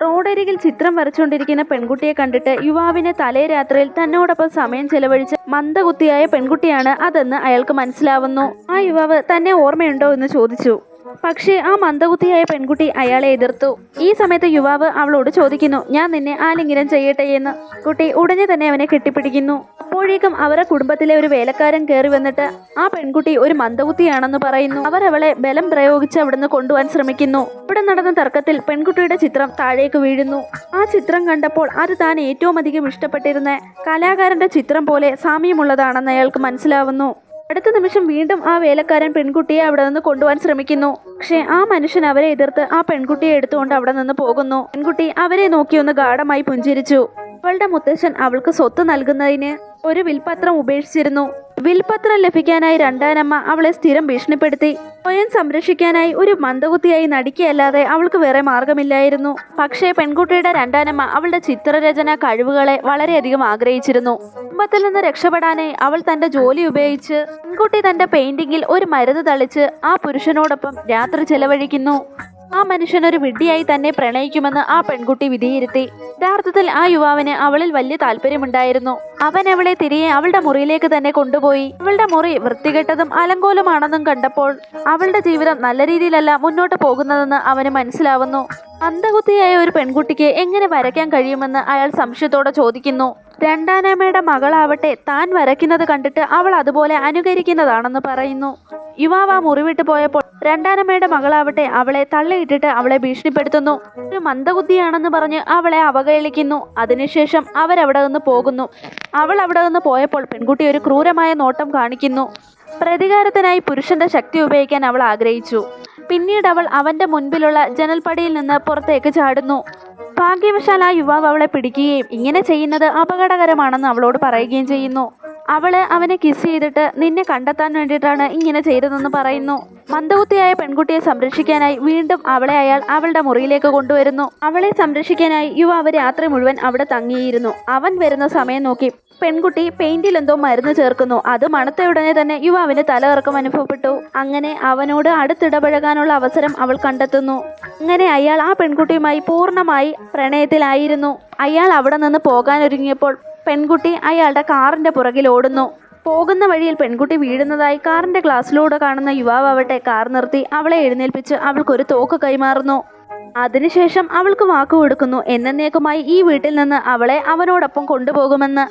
റോഡരികിൽ ചിത്രം വരച്ചുകൊണ്ടിരിക്കുന്ന പെൺകുട്ടിയെ കണ്ടിട്ട് യുവാവിനെ തലേ രാത്രിയിൽ തന്നോടൊപ്പം സമയം ചെലവഴിച്ച് മന്ദബുദ്ധിയായ പെൺകുട്ടിയാണ് അതെന്ന് അയാൾക്ക് മനസ്സിലാവുന്നു. ആ യുവാവ് തന്നെ ഓർമ്മയുണ്ടോ എന്ന് ചോദിച്ചു. പക്ഷേ ആ മന്ദബുദ്ധിയായ പെൺകുട്ടി അയാളെ എതിർത്തു. ഈ സമയത്ത് യുവാവ് അവളോട് ചോദിക്കുന്നു, ഞാൻ നിന്നെ ആലിംഗനം ചെയ്യട്ടെ എന്ന്. കുട്ടി ഉടനെ തന്നെ അവനെ കെട്ടിപ്പിടിക്കുന്നു. അപ്പോഴേക്കും അവരുടെ കുടുംബത്തിലെ ഒരു വേലക്കാരൻ കയറി വന്നിട്ട് ആ പെൺകുട്ടി ഒരു മന്ദബുദ്ധിയാണെന്ന് പറയുന്നു. അവർ അവളെ ബലം പ്രയോഗിച്ച് അവിടുന്ന് കൊണ്ടുപോകാൻ ശ്രമിക്കുന്നു. ഇവിടെ നടന്ന തർക്കത്തിൽ പെൺകുട്ടിയുടെ ചിത്രം താഴേക്ക് വീഴുന്നു. ആ ചിത്രം കണ്ടപ്പോൾ അത് താൻ ഏറ്റവും അധികം ഇഷ്ടപ്പെട്ടിരുന്ന കലാകാരന്റെ ചിത്രം പോലെ സാമ്യമുള്ളതാണെന്ന് അയാൾക്ക് മനസ്സിലാവുന്നു. അടുത്ത നിമിഷം വീണ്ടും ആ വേലക്കാരൻ പെൺകുട്ടിയെ അവിടെ നിന്ന് കൊണ്ടുപോകാൻ ശ്രമിക്കുന്നു. പക്ഷെ ആ മനുഷ്യൻ അവരെ എതിർത്ത് ആ പെൺകുട്ടിയെ എടുത്തുകൊണ്ട് അവിടെ നിന്ന് പോകുന്നു. പെൺകുട്ടി അവരെ നോക്കി ഒന്ന് ഗാഢമായി പുഞ്ചിരിച്ചു. അവളുടെ മുത്തശ്ശൻ അവൾക്ക് സ്വത്ത് നൽകുന്നതിന് ഒരു വിൽപത്രം ഉപേക്ഷിച്ചിരുന്നു. വിൽപത്രം ലഭിക്കാനായി രണ്ടാനമ്മ അവളെ സ്ഥിരം ഭീഷണിപ്പെടുത്തി. സ്വയം സംരക്ഷിക്കാനായി ഒരു മന്ദബുദ്ധിയായി നടിക്കുകയല്ലാതെ അവൾക്ക് വേറെ മാർഗമില്ലായിരുന്നു. പക്ഷേ പെൺകുട്ടിയുടെ രണ്ടാനമ്മ അവളുടെ ചിത്രരചന കഴിവുകളെ വളരെയധികം ആഗ്രഹിച്ചിരുന്നു. കുടുംബത്തിൽ നിന്ന് രക്ഷപ്പെടാനായി അവൾ തന്റെ ജോലി ഉപയോഗിച്ച് പെൺകുട്ടി തന്റെ പെയിന്റിങ്ങിൽ ഒരു മരുന്ന് തളിച്ച് ആ പുരുഷനോടൊപ്പം രാത്രി ചെലവഴിക്കുന്നു. ആ മനുഷ്യനൊരു വിഡ്ഢിയായി തന്നെ പ്രണയിക്കുമെന്ന് ആ പെൺകുട്ടി വിധിയിരുത്തി. യഥാർത്ഥത്തിൽ ആ യുവാവിന് അവളിൽ വലിയ താല്പര്യമുണ്ടായിരുന്നു. അവൻ അവളെ തിരികെ അവളുടെ മുറിയിലേക്ക് തന്നെ കൊണ്ടുപോയി. അവളുടെ മുറി വൃത്തികെട്ടതും അലങ്കോലമാണെന്നും കണ്ടപ്പോൾ അവളുടെ ജീവിതം നല്ല രീതിയിലല്ല മുന്നോട്ട് പോകുന്നതെന്ന് അവന് മനസ്സിലാവുന്നു. മന്ദബുദ്ധിയായ ഒരു പെൺകുട്ടിക്ക് എങ്ങനെ വരയ്ക്കാൻ കഴിയുമെന്ന് അയാൾ സംശയത്തോടെ ചോദിക്കുന്നു. രണ്ടാനമ്മയുടെ മകളാവട്ടെ താൻ വരയ്ക്കുന്നത് കണ്ടിട്ട് അവൾ അതുപോലെ അനുകരിക്കുന്നതാണെന്ന് പറയുന്നു. യുവാവ് ആ മുറി വിട്ടു പോയപ്പോൾ രണ്ടാനമ്മയുടെ മകളാവട്ടെ അവളെ തള്ളിയിട്ടിട്ട് അവളെ ഭീഷണിപ്പെടുത്തുന്നു. ഒരു മന്ദബുദ്ധിയാണെന്ന് പറഞ്ഞ് അവളെ അവഹേളിക്കുന്നു. അതിനുശേഷം അവരവിടെ നിന്ന് പോകുന്നു. അവൾ അവിടെ നിന്ന് പോയപ്പോൾ പെൺകുട്ടി ഒരു ക്രൂരമായ നോട്ടം കാണിക്കുന്നു. പ്രതികാരത്തിനായി പുരുഷന്റെ ശക്തി ഉപയോഗിക്കാൻ അവൾ ആഗ്രഹിച്ചു. പിന്നീട് അവൾ അവന്റെ മുൻപിലുള്ള ജനൽപ്പടിയിൽ നിന്ന് പുറത്തേക്ക് ചാടുന്നു. ഭാഗ്യവശാൽ ആ യുവാവ് അവളെ പിടിക്കുകയും ഇങ്ങനെ ചെയ്യുന്നത് അപകടകരമാണെന്ന് അവളോട് പറയുകയും ചെയ്യുന്നു. അവള് അവനെ കിസ് ചെയ്തിട്ട് നിന്നെ കണ്ടെത്താൻ വേണ്ടിയിട്ടാണ് ഇങ്ങനെ ചെയ്തതെന്ന് പറയുന്നു. മന്ദബുദ്ധിയായ പെൺകുട്ടിയെ സംരക്ഷിക്കാനായി വീണ്ടും അവളെ അയാൾ അവളുടെ മുറിയിലേക്ക് കൊണ്ടുവരുന്നു. അവളെ സംരക്ഷിക്കാനായി യുവാവ് രാത്രി മുഴുവൻ അവിടെ തങ്ങിയിരുന്നു. അവൻ വരുന്ന സമയം നോക്കി പെൺകുട്ടി പെയിന്റിൽ എന്തോ മരുന്ന് ചേർക്കുന്നു. അത് മണത്ത ഉടനെ തന്നെ യുവാവിന് തലകറക്കം അനുഭവപ്പെട്ടു. അങ്ങനെ അവനോട് അടുത്തിടപഴകാനുള്ള അവസരം അവൾ കണ്ടെത്തുന്നു. അങ്ങനെ അയാൾ ആ പെൺകുട്ടിയുമായി പൂർണ്ണമായി പ്രണയത്തിലായിരുന്നു. അയാൾ അവിടെ നിന്ന് പോകാനൊരുങ്ങിയപ്പോൾ പെൺകുട്ടി അയാളുടെ കാറിന്റെ പുറകിൽ ഓടുന്നു. പോകുന്ന വഴിയിൽ പെൺകുട്ടി വീഴുന്നതായി കാറിന്റെ ഗ്ലാസ്സിലൂടെ കാണുന്ന യുവാവട്ടെ കാർ നിർത്തി അവളെ എഴുന്നേൽപ്പിച്ച് അവൾക്കൊരു തോക്ക് കൈമാറുന്നു. അതിനുശേഷം അവൾക്ക് വാക്കു കൊടുക്കുന്നു എന്നേക്കുമായി ഈ വീട്ടിൽ നിന്ന് അവളെ അവനോടൊപ്പം കൊണ്ടുപോകുമെന്ന്.